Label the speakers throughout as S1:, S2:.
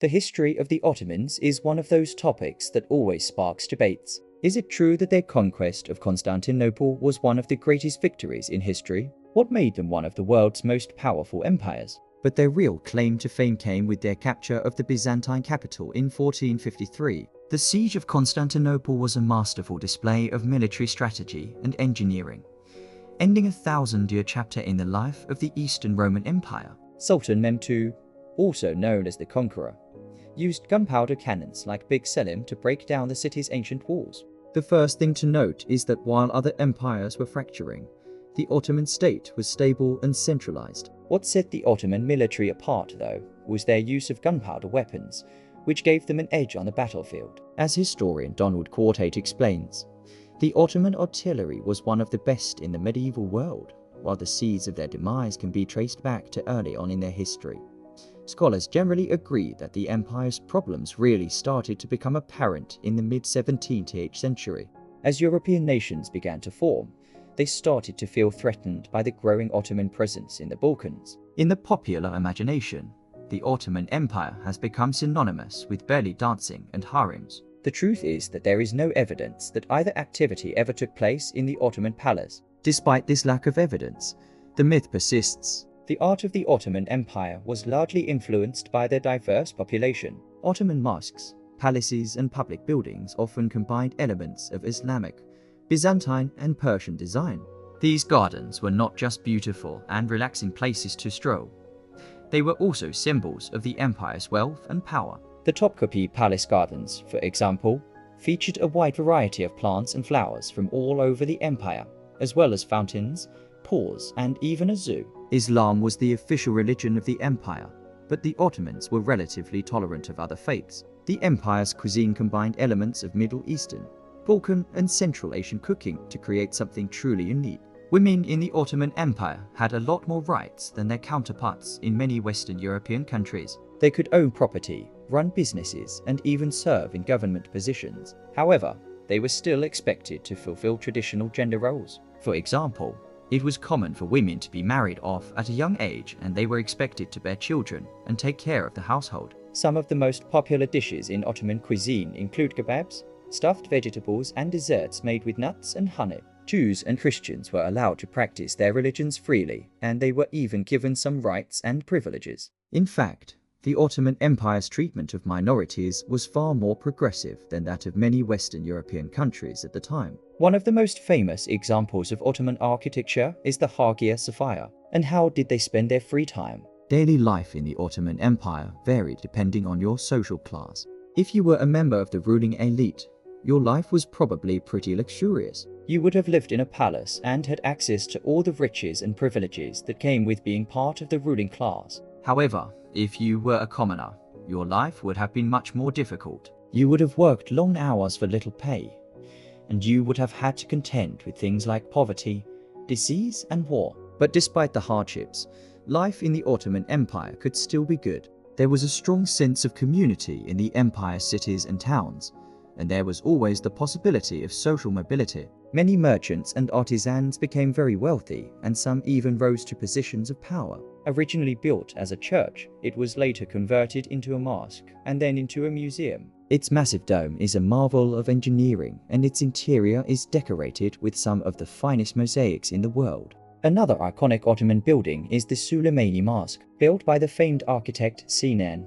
S1: The history of the Ottomans is one of those topics that always sparks debates. Is it true that their conquest of Constantinople was one of the greatest victories in history? What made them one of the world's most powerful empires? But their real claim to fame came with their capture of the Byzantine capital in 1453. The siege of Constantinople was a masterful display of military strategy and engineering, ending a 1,000-year chapter in the life of the Eastern Roman Empire. Sultan Mehmed II, also known as the Conqueror, used gunpowder cannons like Big Selim to break down the city's ancient walls. The first thing to note is that while other empires were fracturing, the Ottoman state was stable and centralized. What set the Ottoman military apart, though, was their use of gunpowder weapons, which gave them an edge on the battlefield. As historian Donald Quartate explains, the Ottoman artillery was one of the best in the medieval world, while the seeds of their demise can be traced back to early on in their history. Scholars generally agree that the empire's problems really started to become apparent in the mid-17th century. As European nations began to form, they started to feel threatened by the growing Ottoman presence in the Balkans. In the popular imagination, the Ottoman Empire has become synonymous with belly dancing and harems. The truth is that there is no evidence that either activity ever took place in the Ottoman palace. Despite this lack of evidence, the myth persists. The art of the Ottoman Empire was largely influenced by their diverse population. Ottoman mosques, palaces, and public buildings often combined elements of Islamic, Byzantine, and Persian design. These gardens were not just beautiful and relaxing places to stroll. They were also symbols of the empire's wealth and power. The Topkapi Palace Gardens, for example, featured a wide variety of plants and flowers from all over the empire, as well as fountains, pools, and even a zoo. Islam was the official religion of the empire, but the Ottomans were relatively tolerant of other faiths. The empire's cuisine combined elements of Middle Eastern, Balkan, and Central Asian cooking to create something truly unique. Women in the Ottoman Empire had a lot more rights than their counterparts in many Western European countries. They could own property, run businesses, and even serve in government positions. However, they were still expected to fulfill traditional gender roles. For example, it was common for women to be married off at a young age, and they were expected to bear children and take care of the household. Some of the most popular dishes in Ottoman cuisine include kebabs, stuffed vegetables, and desserts made with nuts and honey. Jews and Christians were allowed to practice their religions freely, and they were even given some rights and privileges. In fact, the Ottoman Empire's treatment of minorities was far more progressive than that of many Western European countries at the time. One of the most famous examples of Ottoman architecture is the Hagia Sophia. And how did they spend their free time? Daily life in the Ottoman Empire varied depending on your social class. If you were a member of the ruling elite, your life was probably pretty luxurious. You would have lived in a palace and had access to all the riches and privileges that came with being part of the ruling class. However, if you were a commoner, your life would have been much more difficult. You would have worked long hours for little pay, and you would have had to contend with things like poverty, disease, and war. But despite the hardships, life in the Ottoman Empire could still be good. There was a strong sense of community in the empire's cities and towns, and there was always the possibility of social mobility. Many merchants and artisans became very wealthy, and some even rose to positions of power. Originally built as a church, it was later converted into a mosque and then into a museum. Its massive dome is a marvel of engineering, and its interior is decorated with some of the finest mosaics in the world. Another iconic Ottoman building is the Sulaimani Mosque, built by the famed architect Sinan.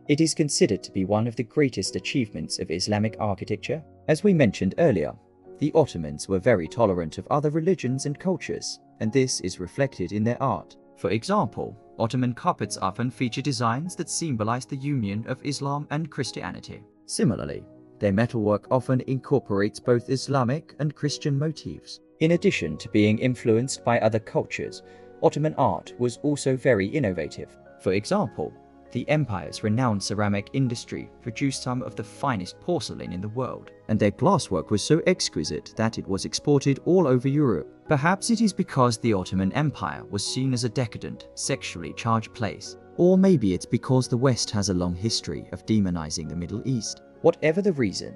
S1: It is considered to be one of the greatest achievements of Islamic architecture. As we mentioned earlier, the Ottomans were very tolerant of other religions and cultures, and this is reflected in their art. For example, Ottoman carpets often feature designs that symbolize the union of Islam and Christianity. Similarly, their metalwork often incorporates both Islamic and Christian motifs. In addition to being influenced by other cultures, Ottoman art was also very innovative. For example, the empire's renowned ceramic industry produced some of the finest porcelain in the world, and their glasswork was so exquisite that it was exported all over Europe. Perhaps it is because the Ottoman Empire was seen as a decadent, sexually charged place. Or maybe it's because the West has a long history of demonizing the Middle East. Whatever the reason,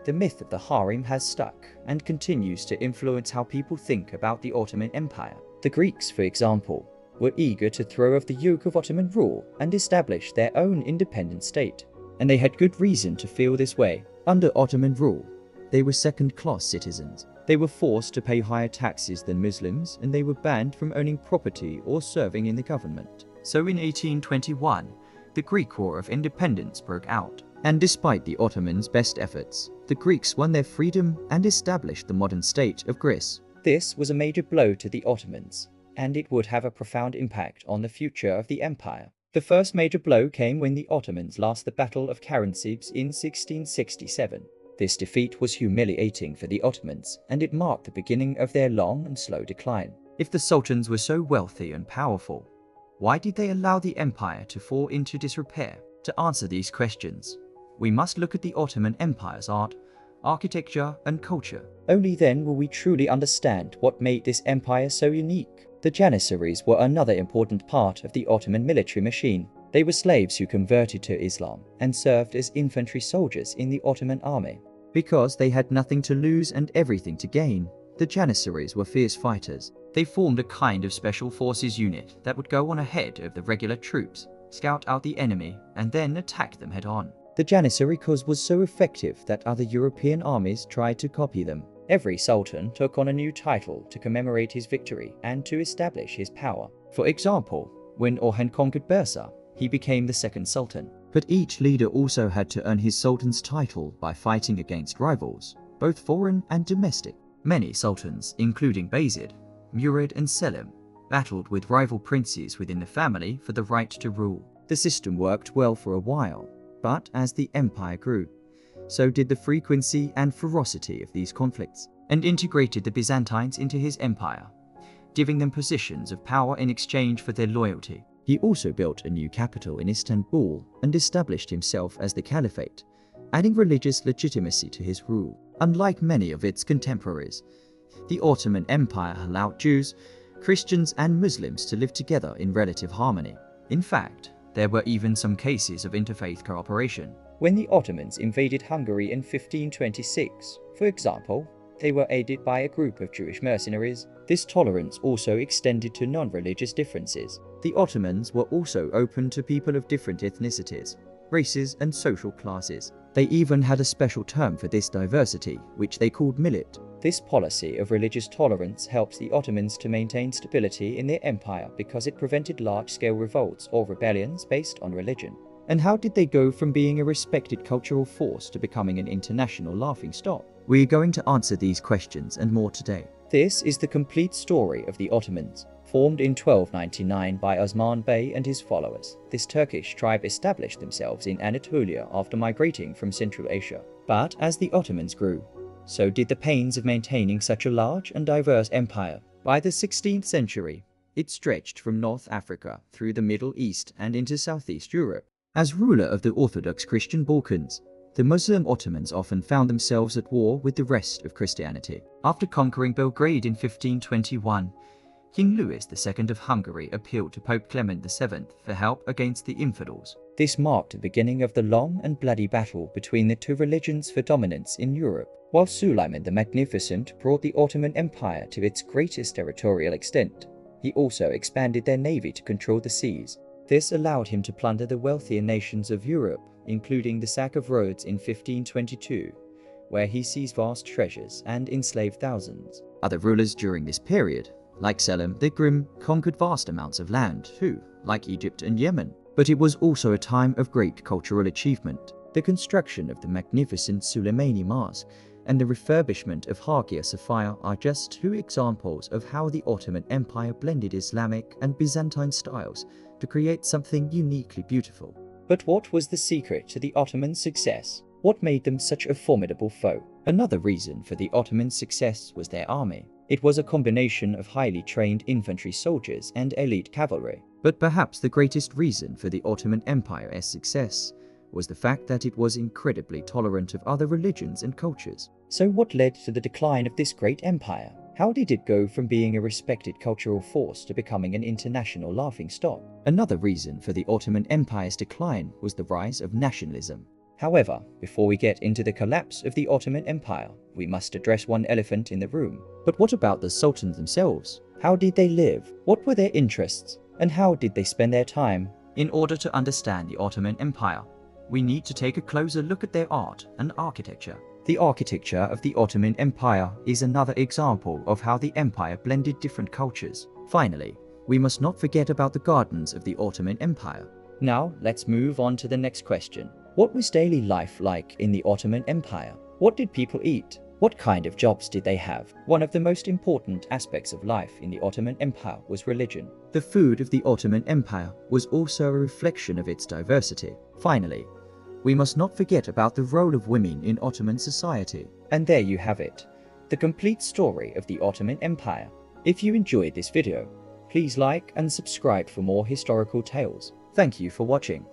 S1: the myth of the harem has stuck and continues to influence how people think about the Ottoman Empire. The Greeks, for example, were eager to throw off the yoke of Ottoman rule and establish their own independent state. and they had good reason to feel this way. Under Ottoman rule, they were second-class citizens. They were forced to pay higher taxes than Muslims, and they were banned from owning property or serving in the government. So in 1821, the Greek War of Independence broke out. And despite the Ottomans' best efforts, the Greeks won their freedom and established the modern state of Greece. This was a major blow to the Ottomans, and it would have a profound impact on the future of the empire. The first major blow came when the Ottomans lost the Battle of Karansibes in 1667. This defeat was humiliating for the Ottomans, and it marked the beginning of their long and slow decline. If the sultans were so wealthy and powerful, why did they allow the empire to fall into disrepair? To answer these questions, we must look at the Ottoman Empire's art, architecture, and culture. Only then will we truly understand what made this empire so unique. The Janissaries were another important part of the Ottoman military machine. They were slaves who converted to Islam and served as infantry soldiers in the Ottoman army. Because they had nothing to lose and everything to gain, the Janissaries were fierce fighters. They formed a kind of special forces unit that would go on ahead of the regular troops, scout out the enemy, and then attack them head-on. The Janissary cause was so effective that other European armies tried to copy them. Every sultan took on a new title to commemorate his victory and to establish his power. For example, when Orhan conquered Bursa, he became the second sultan. But each leader also had to earn his sultan's title by fighting against rivals, both foreign and domestic. Many sultans, including Bayezid, Murad, and Selim, battled with rival princes within the family for the right to rule. The system worked well for a while, but as the empire grew, so did the frequency and ferocity of these conflicts, and integrated the Byzantines into his empire, giving them positions of power in exchange for their loyalty. He also built a new capital in Istanbul and established himself as the caliphate, adding religious legitimacy to his rule. Unlike many of its contemporaries, the Ottoman Empire allowed Jews, Christians, and Muslims to live together in relative harmony. In fact, there were even some cases of interfaith cooperation. When the Ottomans invaded Hungary in 1526, for example, they were aided by a group of Jewish mercenaries. This tolerance also extended to non-religious differences. The Ottomans were also open to people of different ethnicities, races, and social classes. They even had a special term for this diversity, which they called millet. This policy of religious tolerance helps the Ottomans to maintain stability in their empire because it prevented large-scale revolts or rebellions based on religion. And how did they go from being a respected cultural force to becoming an international laughingstock? We're going to answer these questions and more today. This is the complete story of the Ottomans. Formed in 1299 by Osman Bey and his followers, this Turkish tribe established themselves in Anatolia after migrating from Central Asia. But as the Ottomans grew, so did the pains of maintaining such a large and diverse empire. By the 16th century, it stretched from North Africa through the Middle East and into Southeast Europe. As ruler of the Orthodox Christian Balkans, the Muslim Ottomans often found themselves at war with the rest of Christianity. After conquering Belgrade in 1521, King Louis II of Hungary appealed to Pope Clement VII for help against the infidels. This marked the beginning of the long and bloody battle between the two religions for dominance in Europe. While Suleiman the Magnificent brought the Ottoman Empire to its greatest territorial extent, he also expanded their navy to control the seas. This allowed him to plunder the wealthier nations of Europe, including the sack of Rhodes in 1522, where he seized vast treasures and enslaved thousands. Other rulers during this period, like Selim the Grim, conquered vast amounts of land too, like Egypt and Yemen. But it was also a time of great cultural achievement. The construction of the magnificent Suleimani Mosque and the refurbishment of Hagia Sophia are just two examples of how the Ottoman Empire blended Islamic and Byzantine styles to create something uniquely beautiful. But what was the secret to the Ottoman success? What made them such a formidable foe? Another reason for the Ottoman success was their army. It was a combination of highly trained infantry soldiers and elite cavalry. But perhaps the greatest reason for the Ottoman Empire's success was the fact that it was incredibly tolerant of other religions and cultures. So what led to the decline of this great empire? How did it go from being a respected cultural force to becoming an international laughingstock? Another reason for the Ottoman Empire's decline was the rise of nationalism. However, before we get into the collapse of the Ottoman Empire, we must address one elephant in the room. But what about the sultans themselves? How did they live? What were their interests? And how did they spend their time? In order to understand the Ottoman Empire, we need to take a closer look at their art and architecture. The architecture of the Ottoman Empire is another example of how the empire blended different cultures. Finally, we must not forget about the gardens of the Ottoman Empire. Now, let's move on to the next question. What was daily life like in the Ottoman Empire? What did people eat? What kind of jobs did they have? One of the most important aspects of life in the Ottoman Empire was religion. The food of the Ottoman Empire was also a reflection of its diversity. Finally, we must not forget about the role of women in Ottoman society. And there you have it, the complete story of the Ottoman Empire. If you enjoyed this video, please like and subscribe for more historical tales. Thank you for watching.